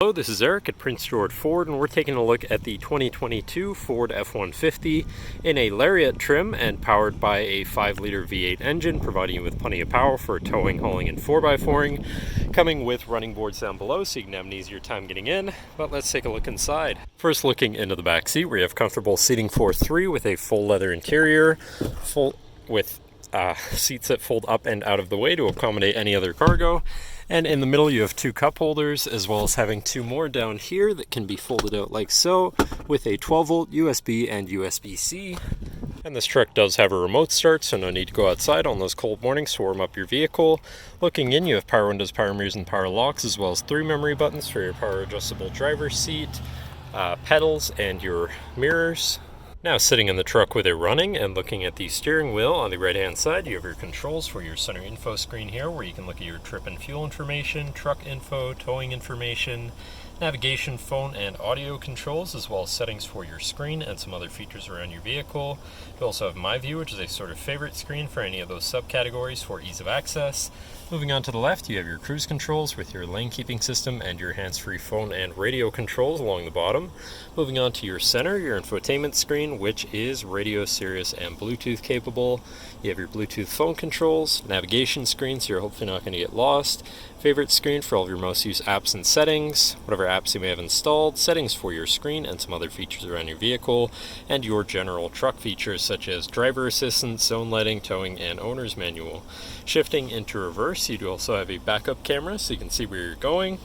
Hello, this is Eric at Prince George Ford, and we're taking a look at the 2022 Ford F-150 in a Lariat trim and powered by a 5-liter V8 engine, providing you with plenty of power for towing, hauling, and 4x4ing, coming with running boards down below so you can have an easier time getting in. But let's take a look inside. First, looking into the back seat, where you have comfortable seating for 3 with a full leather interior, full with seats that fold up and out of the way to accommodate any other cargo. And in the middle you have 2 cup holders, as well as having 2 more down here that can be folded out like so, with a 12-volt USB and USB-C. And this truck does have a remote start, so no need to go outside on those cold mornings to warm up your vehicle. Looking in, you have power windows, power mirrors, and power locks, as well as 3 memory buttons for your power adjustable driver's seat, pedals, and your mirrors. Now, sitting in the truck with it running and looking at the steering wheel, on the right hand side you have your controls for your center info screen here, where you can look at your trip and fuel information, truck info, towing information, navigation, phone, and audio controls, as well as settings for your screen and some other features around your vehicle. You also have My View, which is a sort of favorite screen for any of those subcategories for ease of access. Moving on to the left, you have your cruise controls with your lane keeping system and your hands-free phone and radio controls along the bottom. Moving on to your center, your infotainment screen, which is radio, Sirius, and Bluetooth capable. You have your Bluetooth phone controls, navigation screen, so you're hopefully not going to get lost. Favorite screen for all of your most used apps and settings, whatever apps you may have installed, settings for your screen and some other features around your vehicle, and your general truck features such as driver assistance, zone lighting, towing, and owner's manual. Shifting into reverse, you do also have a backup camera so you can see where you're going.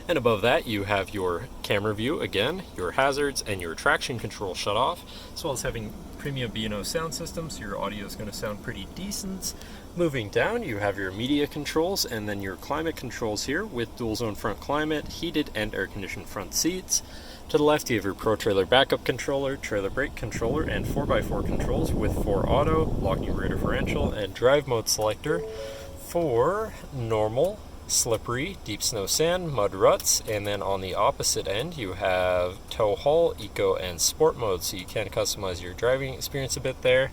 And above that, you have your camera view again, your hazards, and your traction control shut off, as well as having premium B&O sound system, so your audio is going to sound pretty decent. Moving down, you have your media controls and then your climate controls here with dual zone front climate, heated and air conditioned front seats. To the left, you have your Pro Trailer backup controller, trailer brake controller, and 4x4 controls with 4 auto, locking rear differential, and drive mode selector for normal, slippery, deep snow, sand, mud, ruts. And then on the opposite end you have tow, haul, eco, and sport mode, so you can customize your driving experience a bit there.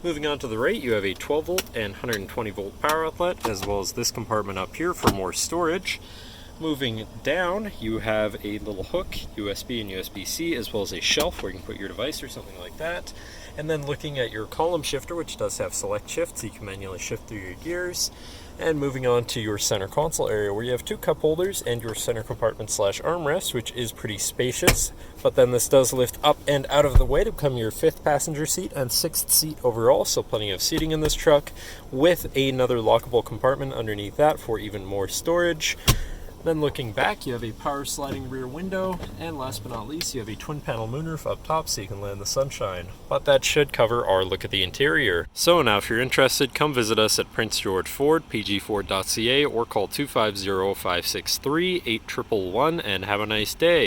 Moving on to the right, you have a 12-volt and 120-volt power outlet, as well as this compartment up here for more storage. Moving down, you have a little hook, USB and USB-C, as well as a shelf where you can put your device or something like that. And then looking at your column shifter, which does have select shift, so you can manually shift through your gears. And moving on to your center console area, where you have 2 cup holders and your center compartment / armrest, which is pretty spacious. But then this does lift up and out of the way to become your 5th passenger seat and 6th seat overall, so plenty of seating in this truck, with another lockable compartment underneath that for even more storage. Then looking back, you have a power sliding rear window, and last but not least, you have a twin panel moonroof up top so you can land in the sunshine. But that should cover our look at the interior. So now if you're interested, come visit us at Prince George Ford, pgford.ca, or call 250-563-8111 and have a nice day.